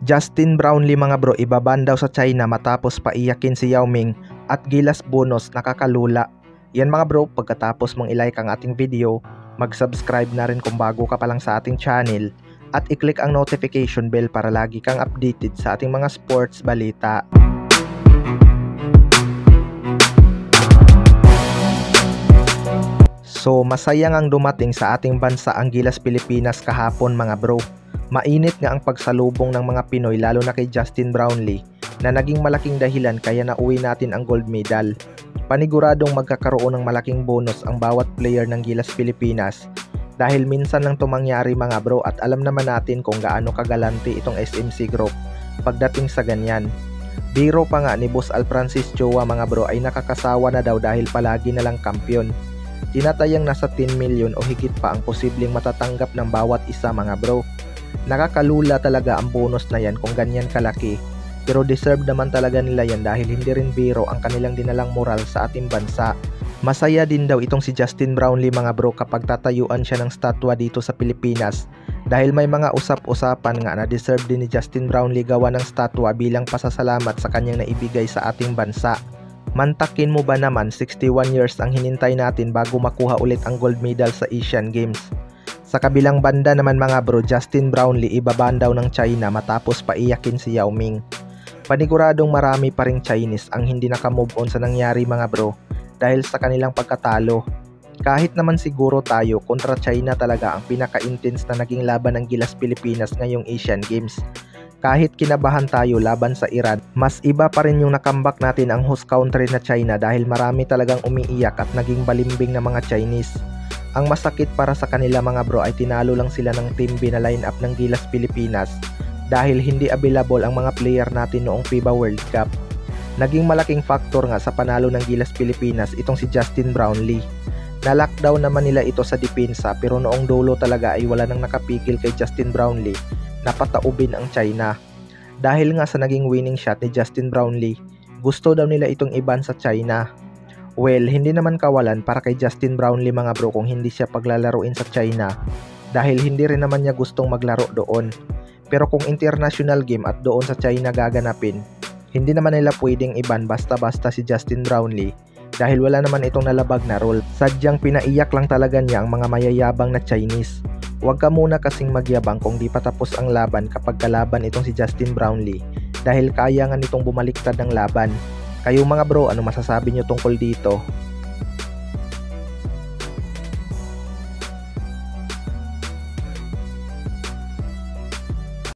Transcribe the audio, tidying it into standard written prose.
Justin Brownlee mga bro, ibaban daw sa China matapos paiyakin si Yao Ming at Gilas bonus nakakalula. Yan mga bro, pagkatapos mong ilike ang ating video, mag-subscribe na rin kung bago ka pa lang sa ating channel at i-click ang notification bell para lagi kang updated sa ating mga sports balita. So masaya ngang dumating sa ating bansa ang Gilas Pilipinas kahapon mga bro. Mainit nga ang pagsalubong ng mga Pinoy lalo na kay Justin Brownlee na naging malaking dahilan kaya nauwi natin ang gold medal. Paniguradong magkakaroon ng malaking bonus ang bawat player ng Gilas Pilipinas dahil minsan lang tumangyari mga bro at alam naman natin kung gaano kagalante itong SMC Group pagdating sa ganyan. Biro pa nga ni Boss Al Francis Chua mga bro ay nakakasawa na daw dahil palagi na lang kampiyon. Tinatayang nasa 10 million o higit pa ang posibleng matatanggap ng bawat isa mga bro. Nakakalula talaga ang bonus na yan kung ganyan kalaki, pero deserve naman talaga nila yan dahil hindi rin biro ang kanilang dinalang moral sa ating bansa. Masaya din daw itong si Justin Brownlee mga bro kapag tatayuan siya ng statwa dito sa Pilipinas dahil may mga usap-usapan nga na deserve din ni Justin Brownlee gawa ng statwa bilang pasasalamat sa kanyang naibigay sa ating bansa. Mantakin mo ba naman 61 years ang hinintay natin bago makuha ulit ang gold medal sa Asian Games. Sa kabilang banda naman mga bro, Justin Brownlee ibaban daw ng China matapos paiyakin si Yao Ming. Paniguradong marami pa ring Chinese ang hindi nakamove on sa nangyari mga bro dahil sa kanilang pagkatalo. Kahit naman siguro tayo, kontra China talaga ang pinaka-intense na naging laban ng Gilas Pilipinas ngayong Asian Games. Kahit kinabahan tayo laban sa Iran, mas iba pa rin yung nakambak natin ang host country na China dahil marami talagang umiiyak at naging balimbing na mga Chinese. Ang masakit para sa kanila mga bro ay tinalo lang sila ng Team B na lineup ng Gilas Pilipinas dahil hindi available ang mga player natin noong FIBA World Cup. Naging malaking factor nga sa panalo ng Gilas Pilipinas itong si Justin Brownlee. Na-lockdown naman nila ito sa depensa pero noong dulo talaga ay wala nang nakapigil kay Justin Brownlee na pataubin ang China. Dahil nga sa naging winning shot ni Justin Brownlee, gusto daw nila itong iban sa China. Well, hindi naman kawalan para kay Justin Brownlee mga bro kung hindi siya paglalaruin sa China dahil hindi rin naman niya gustong maglaro doon. Pero kung international game at doon sa China gaganapin, hindi naman nila pwedeng iban basta-basta si Justin Brownlee dahil wala naman itong nalabag na role. Sadyang pinaiyak lang talaga niya ang mga mayayabang na Chinese. Huwag ka muna kasing magyabang kung di pa tapos ang laban kapag kalaban itong si Justin Brownlee dahil kaya nga nitong bumaliktad ng laban. Kayo mga bro, ano masasabi nyo tungkol dito?